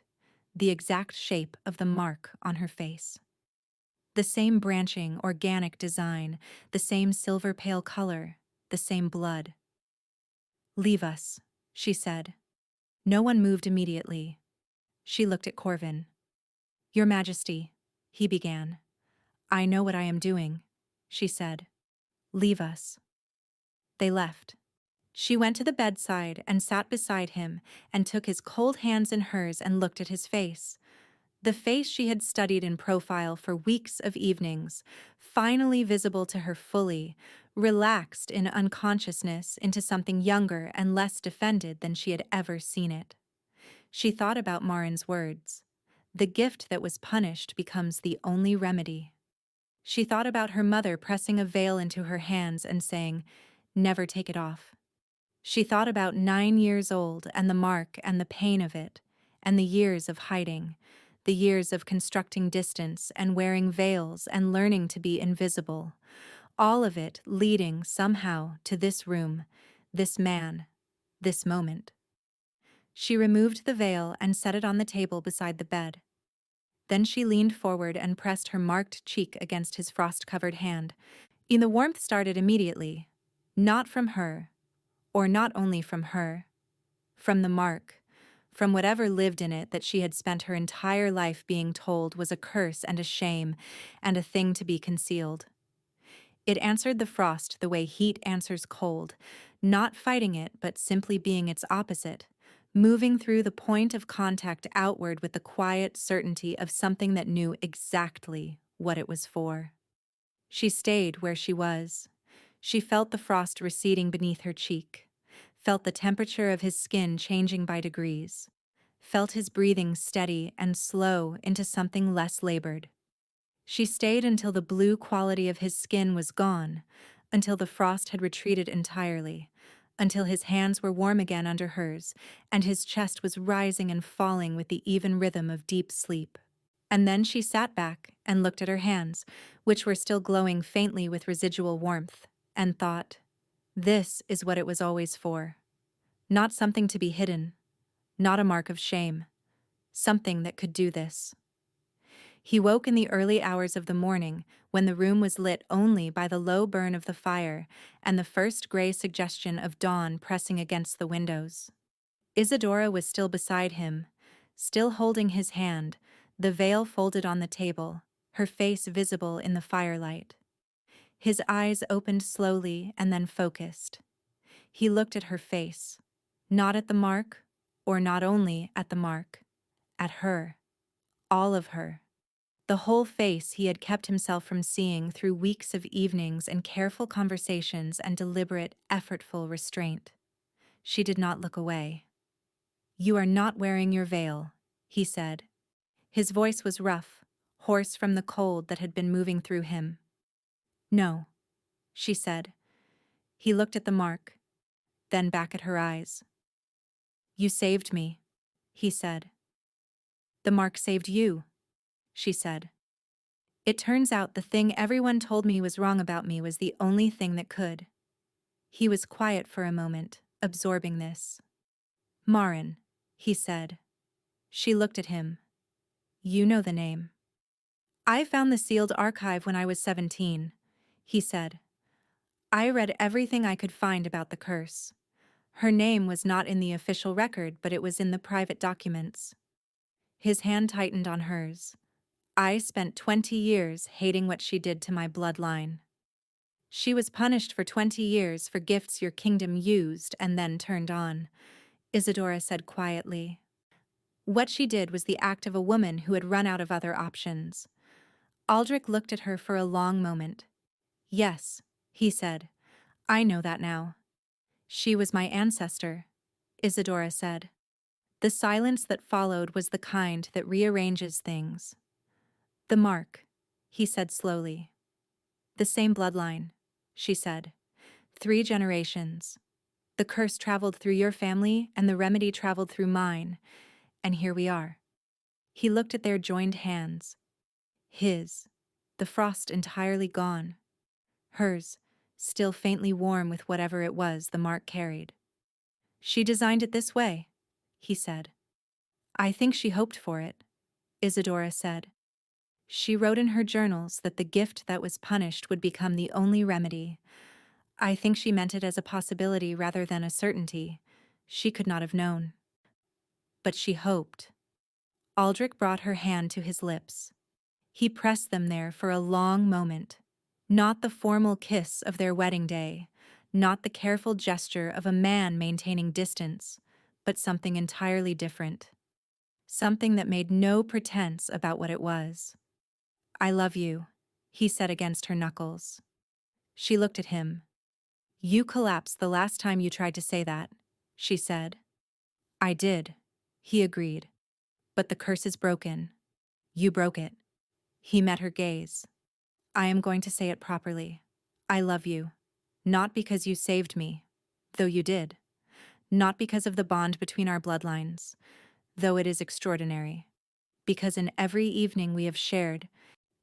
the exact shape of the mark on her face. The same branching, organic design, the same silver pale color, the same blood. "Leave us," she said. No one moved immediately. She looked at Corvin. "Your Majesty," he began. "I know what I am doing," she said. "Leave us." They left. She went to the bedside and sat beside him and took his cold hands in hers and looked at his face. The face she had studied in profile for weeks of evenings, finally visible to her fully, relaxed in unconsciousness into something younger and less defended than she had ever seen it. She thought about Marin's words. The gift that was punished becomes the only remedy. She thought about her mother pressing a veil into her hands and saying, "Never take it off." She thought about 9 years old and the mark and the pain of it, and the years of hiding, the years of constructing distance and wearing veils and learning to be invisible, all of it leading somehow to this room, this man, this moment. She removed the veil and set it on the table beside the bed. Then she leaned forward and pressed her marked cheek against his frost-covered hand. And the warmth started immediately, not from her, or not only from her, from the mark, from whatever lived in it that she had spent her entire life being told was a curse and a shame and a thing to be concealed. It answered the frost the way heat answers cold, not fighting it but simply being its opposite, moving through the point of contact outward with the quiet certainty of something that knew exactly what it was for. She stayed where she was. She felt the frost receding beneath her cheek, felt the temperature of his skin changing by degrees, felt his breathing steady and slow into something less labored. She stayed until the blue quality of his skin was gone, until the frost had retreated entirely, until his hands were warm again under hers, and his chest was rising and falling with the even rhythm of deep sleep. And then she sat back and looked at her hands, which were still glowing faintly with residual warmth, and thought, this is what it was always for. Not something to be hidden, not a mark of shame, something that could do this. He woke in the early hours of the morning, when the room was lit only by the low burn of the fire and the first gray suggestion of dawn pressing against the windows. Isadora was still beside him, still holding his hand, the veil folded on the table, her face visible in the firelight. His eyes opened slowly and then focused. He looked at her face, not at the mark, or not only at the mark, at her, all of her. The whole face he had kept himself from seeing through weeks of evenings and careful conversations and deliberate, effortful restraint. She did not look away. "You are not wearing your veil," he said. His voice was rough, hoarse from the cold that had been moving through him. "No," she said. He looked at the mark, then back at her eyes. "You saved me," he said. "The mark saved you," she said. "It turns out the thing everyone told me was wrong about me was the only thing that could." He was quiet for a moment, absorbing this. "Marin," he said. She looked at him. "You know the name." "I found the sealed archive when I was 17, he said. "I read everything I could find about the curse. Her name was not in the official record, but it was in the private documents." His hand tightened on hers. "I spent 20 years hating what she did to my bloodline." "She was punished for 20 years for gifts your kingdom used and then turned on," Isadora said quietly. What she did was the act of a woman who had run out of other options. Aldrich looked at her for a long moment. "Yes," he said. "I know that now." "She was my ancestor," Isadora said. The silence that followed was the kind that rearranges things. "The mark," he said slowly. "The same bloodline," she said. 3 generations. The curse traveled through your family and the remedy traveled through mine, and here we are." He looked at their joined hands. His, the frost entirely gone. Hers, still faintly warm with whatever it was the mark carried. "She designed it this way," he said. "I think she hoped for it," Isadora said. She wrote in her journals that the gift that was punished would become the only remedy. I think she meant it as a possibility rather than a certainty. She could not have known. But she hoped. Aldrich brought her hand to his lips. He pressed them there for a long moment. Not the formal kiss of their wedding day, not the careful gesture of a man maintaining distance, but something entirely different. Something that made no pretense about what it was. "I love you," he said against her knuckles. She looked at him. "You collapsed the last time you tried to say that," she said. "I did," he agreed. "But the curse is broken. You broke it." He met her gaze. "I am going to say it properly. I love you. Not because you saved me, though you did. Not because of the bond between our bloodlines, though it is extraordinary. Because in every evening we have shared,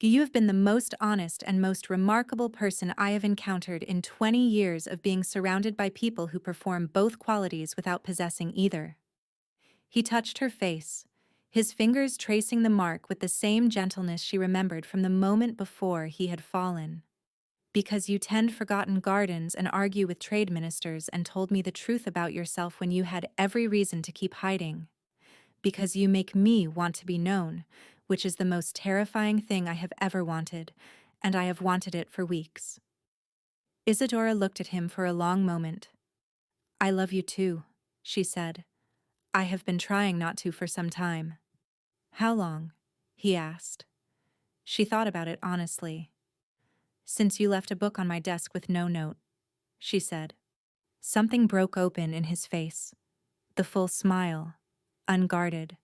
you have been the most honest and most remarkable person I have encountered in 20 years of being surrounded by people who perform both qualities without possessing either." He touched her face, his fingers tracing the mark with the same gentleness she remembered from the moment before he had fallen. "Because you tend forgotten gardens and argue with trade ministers and told me the truth about yourself when you had every reason to keep hiding. Because you make me want to be known, which is the most terrifying thing I have ever wanted, and I have wanted it for weeks." Isadora looked at him for a long moment. "I love you too," she said. "I have been trying not to for some time." "How long?" he asked. She thought about it honestly. "Since you left a book on my desk with no note," she said. Something broke open in his face. The full smile, unguarded.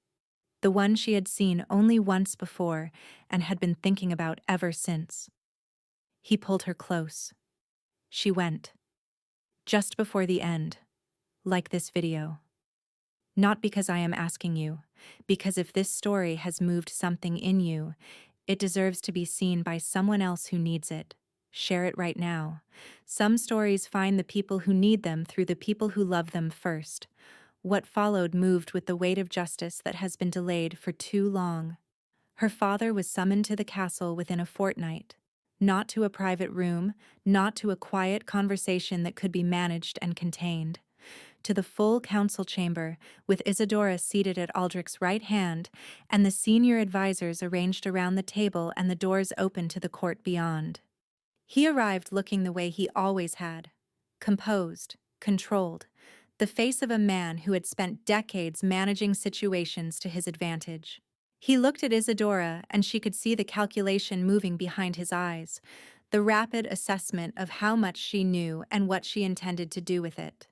The one she had seen only once before and had been thinking about ever since. He pulled her close. She went. "Just before the end. Like this video. Not because I am asking you, because if this story has moved something in you, it deserves to be seen by someone else who needs it. Share it right now. Some stories find the people who need them through the people who love them first. What followed moved with the weight of justice that has been delayed for too long." Her father was summoned to the castle within a fortnight. Not to a private room, not to a quiet conversation that could be managed and contained. To the full council chamber, with Isadora seated at Aldrich's right hand, and the senior advisors arranged around the table and the doors open to the court beyond. He arrived looking the way he always had. Composed, controlled, the face of a man who had spent decades managing situations to his advantage. He looked at Isadora, and she could see the calculation moving behind his eyes, the rapid assessment of how much she knew and what she intended to do with it.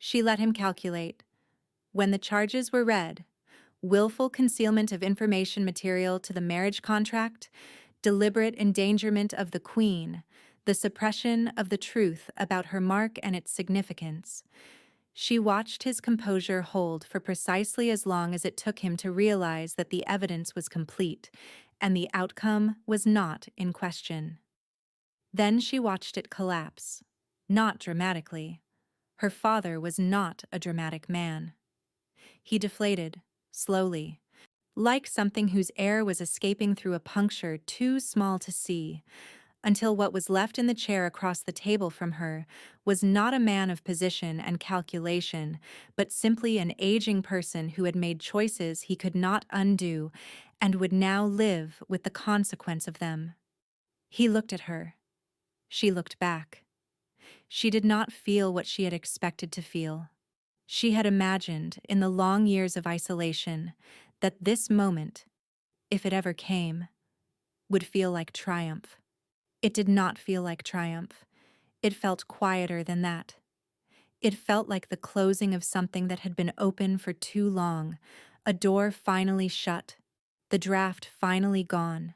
She let him calculate. When the charges were read, willful concealment of information material to the marriage contract, deliberate endangerment of the Queen, the suppression of the truth about her mark and its significance. She watched his composure hold for precisely as long as it took him to realize that the evidence was complete, and the outcome was not in question. Then she watched it collapse, not dramatically. Her father was not a dramatic man. He deflated, slowly, like something whose air was escaping through a puncture too small to see, until what was left in the chair across the table from her was not a man of position and calculation, but simply an aging person who had made choices he could not undo and would now live with the consequence of them. He looked at her. She looked back. She did not feel what she had expected to feel. She had imagined, in the long years of isolation, that this moment, if it ever came, would feel like triumph. It did not feel like triumph. It felt quieter than that. It felt like the closing of something that had been open for too long, a door finally shut, the draft finally gone.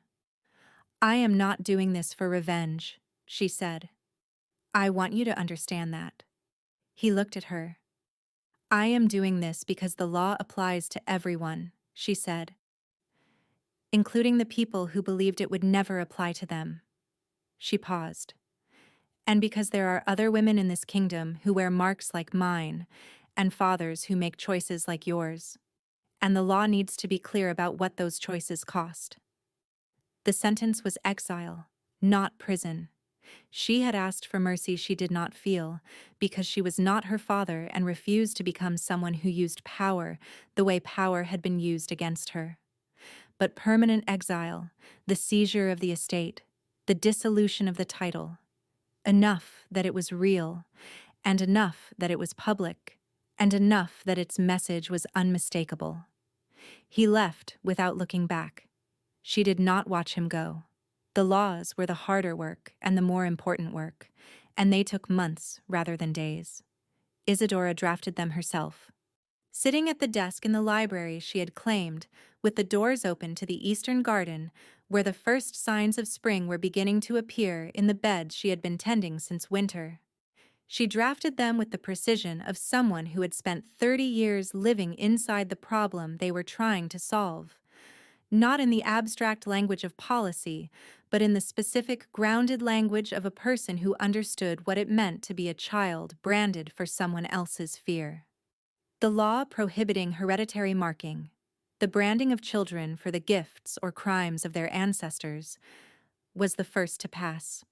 "I am not doing this for revenge," she said. "I want you to understand that." He looked at her. "I am doing this because the law applies to everyone," she said, "including the people who believed it would never apply to them." She paused. "And because there are other women in this kingdom who wear marks like mine, and fathers who make choices like yours. And the law needs to be clear about what those choices cost." The sentence was exile, not prison. She had asked for mercy she did not feel, because she was not her father and refused to become someone who used power the way power had been used against her. But permanent exile, the seizure of the estate, the dissolution of the title, enough that it was real, and enough that it was public, and enough that its message was unmistakable. He left without looking back. She did not watch him go. The laws were the harder work and the more important work, and they took months rather than days. Isadora drafted them herself. Sitting at the desk in the library she had claimed, with the doors open to the eastern garden, where the first signs of spring were beginning to appear in the beds she had been tending since winter, she drafted them with the precision of someone who had spent 30 years living inside the problem they were trying to solve. Not in the abstract language of policy, but in the specific, grounded language of a person who understood what it meant to be a child branded for someone else's fear. The law prohibiting hereditary marking, the branding of children for the gifts or crimes of their ancestors, was the first to pass.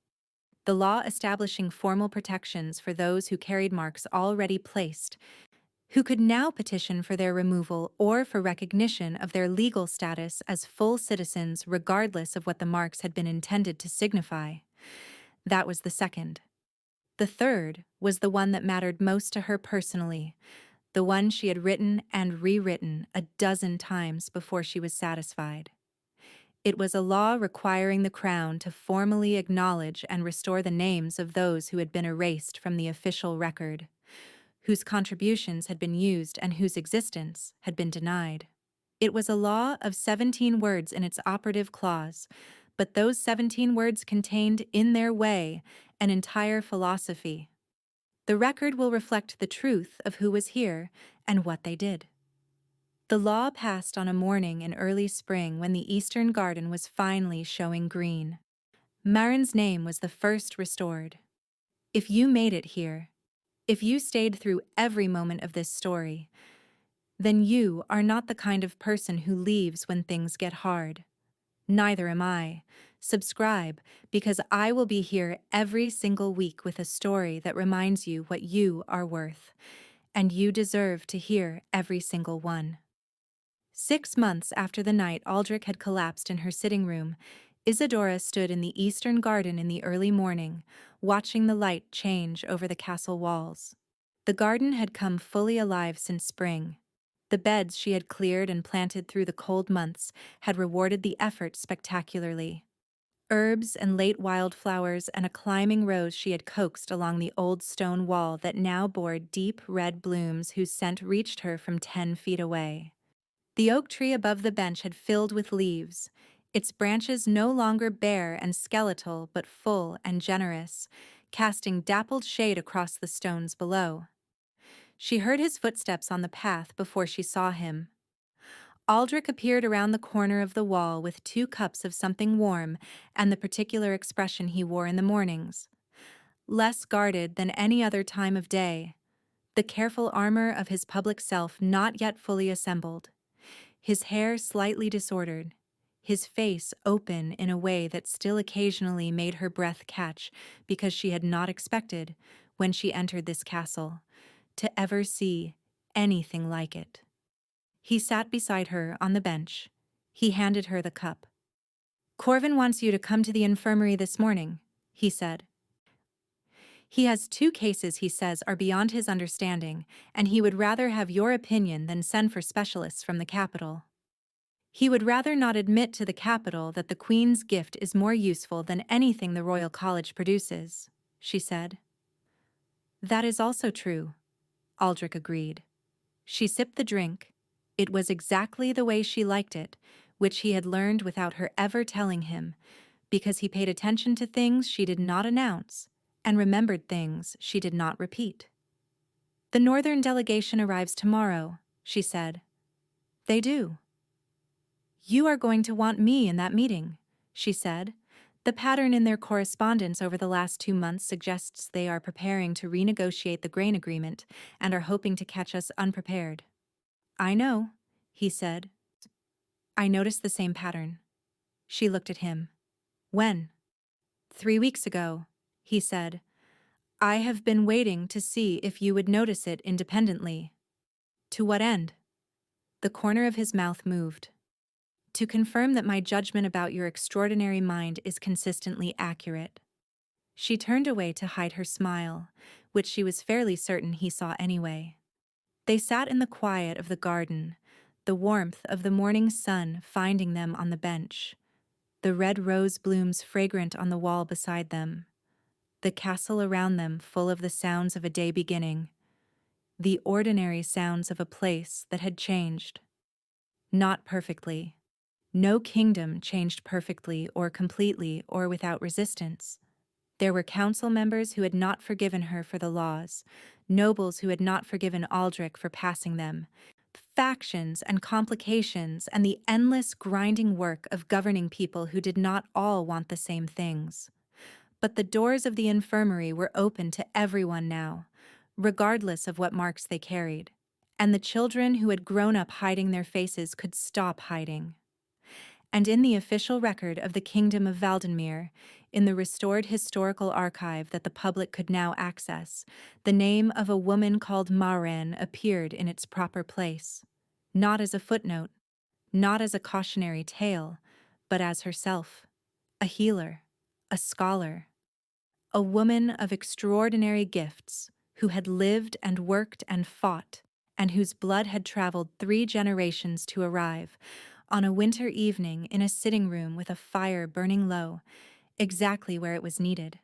The law establishing formal protections for those who carried marks already placed, who could now petition for their removal or for recognition of their legal status as full citizens regardless of what the marks had been intended to signify. That was the second. The third was the one that mattered most to her personally, the one she had written and rewritten a dozen times before she was satisfied. It was a law requiring the Crown to formally acknowledge and restore the names of those who had been erased from the official record, whose contributions had been used and whose existence had been denied. It was a law of 17 words in its operative clause, but those 17 words contained, in their way, an entire philosophy. The record will reflect the truth of who was here and what they did. The law passed on a morning in early spring when the eastern garden was finally showing green. Marin's name was the first restored. If you made it here, if you stayed through every moment of this story, then you are not the kind of person who leaves when things get hard. Neither am I. Subscribe, because I will be here every single week with a story that reminds you what you are worth, and you deserve to hear every single one. 6 months after the night Aldrich had collapsed in her sitting room, Isadora stood in the eastern garden in the early morning, watching the light change over the castle walls. The garden had come fully alive since spring. The beds she had cleared and planted through the cold months had rewarded the effort spectacularly. Herbs and late wildflowers and a climbing rose she had coaxed along the old stone wall that now bore deep red blooms whose scent reached her from 10 feet away. The oak tree above the bench had filled with leaves, its branches no longer bare and skeletal but full and generous, casting dappled shade across the stones below. She heard his footsteps on the path before she saw him. Aldrich appeared around the corner of the wall with 2 cups of something warm and the particular expression he wore in the mornings. Less guarded than any other time of day, the careful armor of his public self not yet fully assembled. His hair slightly disordered, his face open in a way that still occasionally made her breath catch because she had not expected, when she entered this castle, to ever see anything like it. He sat beside her on the bench. He handed her the cup. "Corvin wants you to come to the infirmary this morning," he said. "He has 2 cases he says are beyond his understanding, and he would rather have your opinion than send for specialists from the capital. He would rather not admit to the capital that the Queen's gift is more useful than anything the Royal College produces," she said. "That is also true," Aldrich agreed. She sipped the drink. It was exactly the way she liked it, which he had learned without her ever telling him, because he paid attention to things she did not announce and remembered things she did not repeat. "The Northern delegation arrives tomorrow," she said. "They do." "You are going to want me in that meeting," she said. "The pattern in their correspondence over the last 2 months suggests they are preparing to renegotiate the grain agreement and are hoping to catch us unprepared." "I know," he said. "I noticed the same pattern." She looked at him. When? 3 weeks ago, he said. I have been waiting to see if you would notice it independently. To what end? The corner of his mouth moved. To confirm that my judgment about your extraordinary mind is consistently accurate. She turned away to hide her smile, which she was fairly certain he saw anyway. They sat in the quiet of the garden, the warmth of the morning sun finding them on the bench, the red rose blooms fragrant on the wall beside them, the castle around them full of the sounds of a day beginning, the ordinary sounds of a place that had changed. Not perfectly. No kingdom changed perfectly or completely or without resistance. There were council members who had not forgiven her for the laws, nobles who had not forgiven Aldrich for passing them, factions and complications and the endless grinding work of governing people who did not all want the same things. But the doors of the infirmary were open to everyone now, regardless of what marks they carried, and the children who had grown up hiding their faces could stop hiding. And in the official record of the Kingdom of Valdenmere, in the restored historical archive that the public could now access, the name of a woman called Maren appeared in its proper place, not as a footnote, not as a cautionary tale, but as herself, a healer, a scholar, a woman of extraordinary gifts who had lived and worked and fought, and whose blood had traveled 3 generations to arrive, on a winter evening in a sitting room with a fire burning low, exactly where it was needed.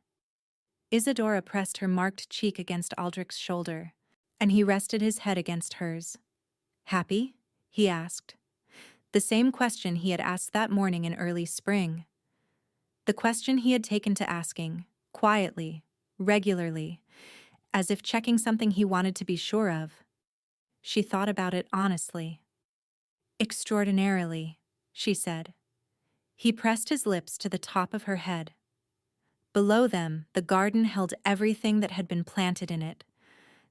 Isadora pressed her marked cheek against Aldrich's shoulder, and he rested his head against hers. Happy? He asked. The same question he had asked that morning in early spring. The question he had taken to asking, quietly, regularly, as if checking something he wanted to be sure of. She thought about it honestly. Extraordinarily, she said. He pressed his lips to the top of her head. Below them, the garden held everything that had been planted in it,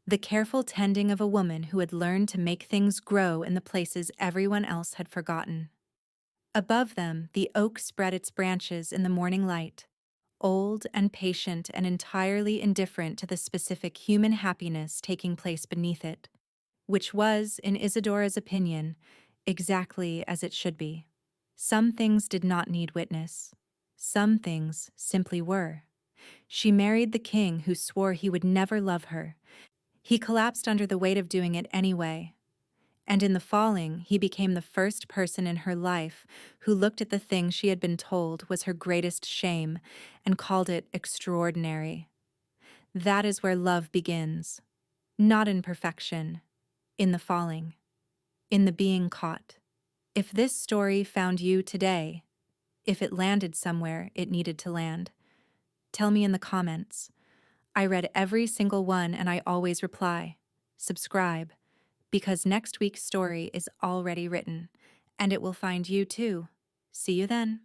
the careful tending of a woman who had learned to make things grow in the places everyone else had forgotten. Above them, the oak spread its branches in the morning light, old and patient and entirely indifferent to the specific human happiness taking place beneath it, which was, in Isadora's opinion, exactly as it should be. Some things did not need witness. Some things simply were. She married the king who swore he would never love her. He collapsed under the weight of doing it anyway. And in the falling, he became the first person in her life who looked at the thing she had been told was her greatest shame and called it extraordinary. That is where love begins. Not in perfection, in the falling, in the being caught. If this story found you today, if it landed somewhere it needed to land, tell me in the comments. I read every single one and I always reply. Subscribe, because next week's story is already written, and it will find you too. See you then.